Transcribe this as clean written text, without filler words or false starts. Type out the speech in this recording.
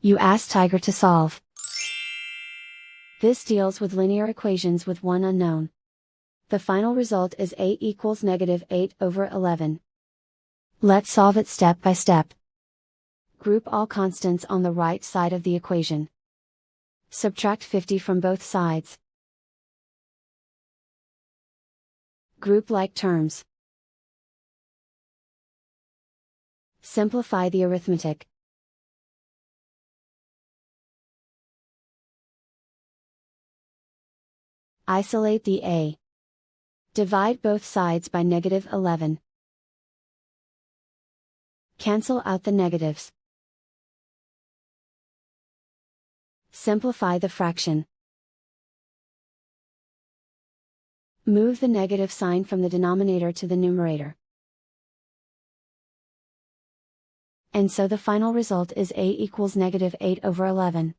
You ask Tiger to solve. This deals with linear equations with one unknown. The final result is a equals -8/11. Let's solve it step by step. Group all constants on the right side of the equation. Subtract 50 from both sides. Group like terms. Simplify the arithmetic. Isolate the a. Divide both sides by -11. Cancel out the negatives. Simplify the fraction. Move the negative sign from the denominator to the numerator. And so the final result is a equals -8/11.